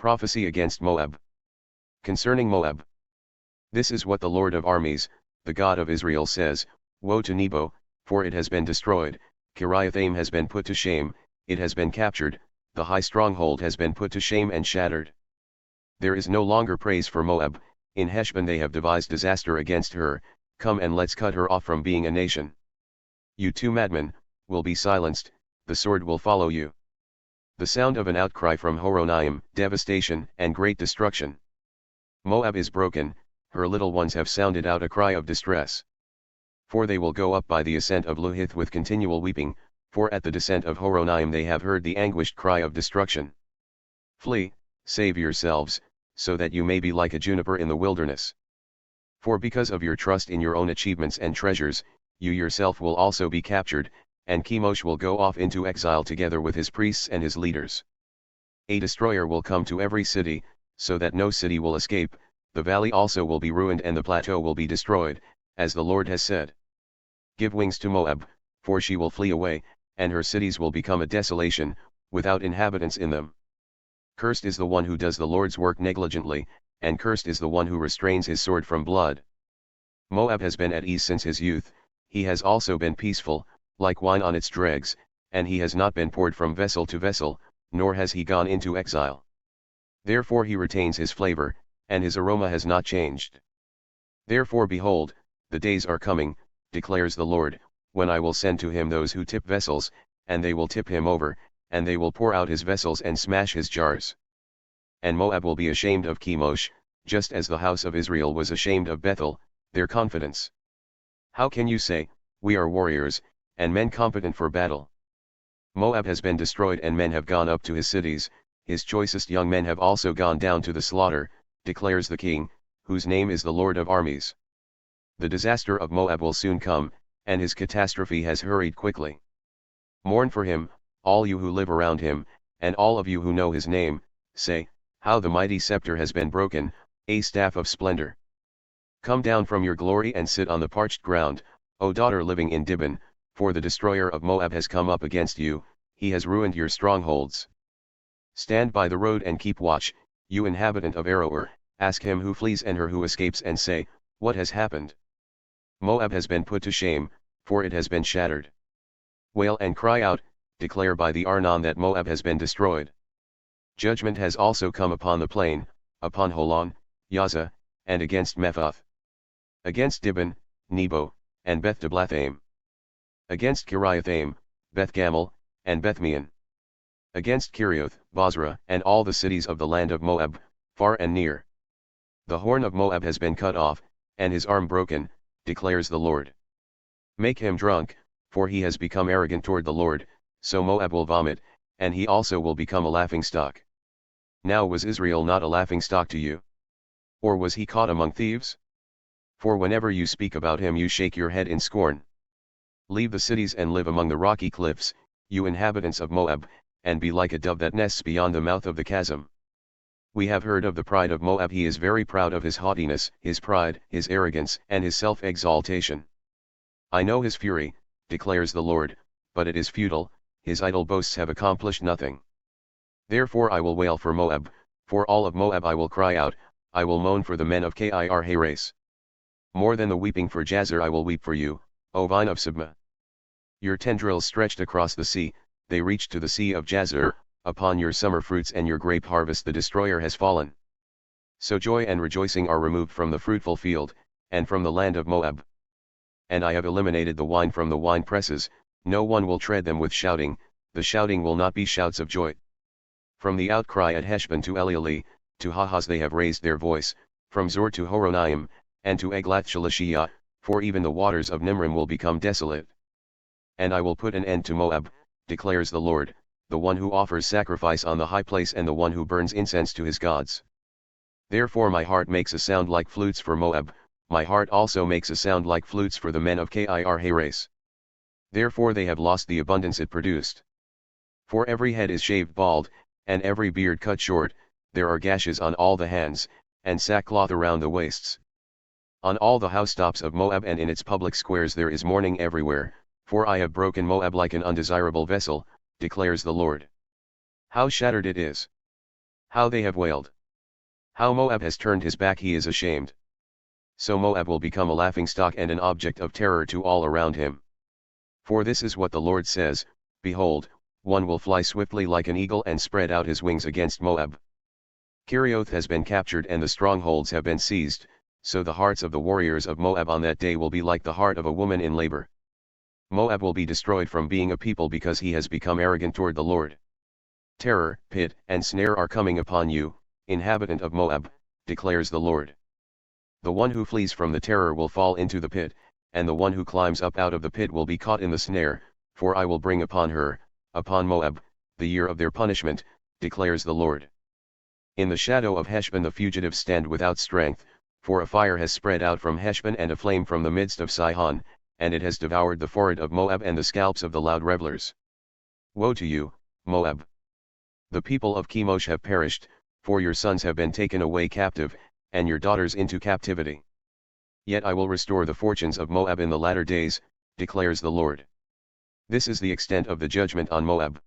Prophecy against Moab. Concerning Moab. This is what the Lord of armies, the God of Israel says, Woe to Nebo, for it has been destroyed, Kiriathaim has been put to shame, it has been captured, the high stronghold has been put to shame and shattered. There is no longer praise for Moab, in Heshbon they have devised disaster against her, come and let's cut her off from being a nation. You too Madmen, will be silenced, the sword will follow you. The sound of an outcry from Horonaim, devastation and great destruction. Moab is broken, her little ones have sounded out a cry of distress. For they will go up by the ascent of Luhith with continual weeping, for at the descent of Horonaim they have heard the anguished cry of destruction. Flee, save yourselves, so that you may be like a juniper in the wilderness. For because of your trust in your own achievements and treasures, you yourself will also be captured, and Chemosh will go off into exile together with his priests and his leaders. A destroyer will come to every city, so that no city will escape, the valley also will be ruined and the plateau will be destroyed, as the Lord has said. Give wings to Moab, for she will flee away, and her cities will become a desolation, without inhabitants in them. Cursed is the one who does the Lord's work negligently, and cursed is the one who restrains his sword from blood. Moab has been at ease since his youth, he has also been peaceful, like wine on its dregs, and he has not been poured from vessel to vessel, nor has he gone into exile. Therefore he retains his flavor, and his aroma has not changed. Therefore behold, the days are coming, declares the Lord, when I will send to him those who tip vessels, and they will tip him over, and they will pour out his vessels and smash his jars. And Moab will be ashamed of Chemosh, just as the house of Israel was ashamed of Bethel, their confidence. How can you say, we are warriors, and men competent for battle? Moab has been destroyed and men have gone up to his cities, his choicest young men have also gone down to the slaughter, declares the King, whose name is the Lord of armies. The disaster of Moab will soon come, and his catastrophe has hurried quickly. Mourn for him, all you who live around him, and all of you who know his name, say, how the mighty scepter has been broken, a staff of splendor. Come down from your glory and sit on the parched ground, O daughter living in Dibon, for the destroyer of Moab has come up against you, he has ruined your strongholds. Stand by the road and keep watch, you inhabitant of Aroer, ask him who flees and her who escapes and say, what has happened? Moab has been put to shame, for it has been shattered. Wail and cry out, declare by the Arnon that Moab has been destroyed. Judgment has also come upon the plain, upon Holon, Yaza, and against Mephath. Against Dibon, Nebo, and Beth Diblathaim. Against Kiriathaim, Beth Gamel, and Bethmeon. Against Kirioth, Bozrah, and all the cities of the land of Moab, far and near. The horn of Moab has been cut off, and his arm broken, declares the Lord. Make him drunk, for he has become arrogant toward the Lord, so Moab will vomit, and he also will become a laughingstock. Now was Israel not a laughingstock to you? Or was he caught among thieves? For whenever you speak about him you shake your head in scorn. Leave the cities and live among the rocky cliffs, you inhabitants of Moab, and be like a dove that nests beyond the mouth of the chasm. We have heard of the pride of Moab. He is very proud of his haughtiness, his pride, his arrogance, and his self-exaltation. I know his fury, declares the Lord, but it is futile, his idle boasts have accomplished nothing. Therefore I will wail for Moab, for all of Moab I will cry out, I will moan for the men of Kiriathaim. More than the weeping for Jazer I will weep for you, O vine of Sibmah. Your tendrils stretched across the sea, they reached to the sea of Jazer, upon your summer fruits and your grape harvest the destroyer has fallen. So joy and rejoicing are removed from the fruitful field, and from the land of Moab. And I have eliminated the wine from the wine presses, no one will tread them with shouting, the shouting will not be shouts of joy. From the outcry at Heshbon to Elealeh, to Hahaz they have raised their voice, from Zor to Horonaim, and to Eglath-Shalishiyah, for even the waters of Nimrim will become desolate. And I will put an end to Moab, declares the Lord, the one who offers sacrifice on the high place and the one who burns incense to his gods. Therefore my heart makes a sound like flutes for Moab, my heart also makes a sound like flutes for the men of Kiriathaim. Therefore they have lost the abundance it produced. For every head is shaved bald, and every beard cut short, there are gashes on all the hands, and sackcloth around the waists. On all the housetops of Moab and in its public squares there is mourning everywhere, for I have broken Moab like an undesirable vessel, declares the Lord. How shattered it is! How they have wailed! How Moab has turned his back, he is ashamed. So Moab will become a laughingstock and an object of terror to all around him. For this is what the Lord says, Behold, one will fly swiftly like an eagle and spread out his wings against Moab. Kiriath has been captured and the strongholds have been seized, so the hearts of the warriors of Moab on that day will be like the heart of a woman in labor. Moab will be destroyed from being a people because he has become arrogant toward the Lord. Terror, pit, and snare are coming upon you, inhabitant of Moab, declares the Lord. The one who flees from the terror will fall into the pit, and the one who climbs up out of the pit will be caught in the snare, for I will bring upon her, upon Moab, the year of their punishment, declares the Lord. In the shadow of Heshbon the fugitives stand without strength, for a fire has spread out from Heshbon and a flame from the midst of Sihon, and it has devoured the forehead of Moab and the scalps of the loud revelers. Woe to you, Moab! The people of Chemosh have perished, for your sons have been taken away captive, and your daughters into captivity. Yet I will restore the fortunes of Moab in the latter days, declares the Lord. This is the extent of the judgment on Moab.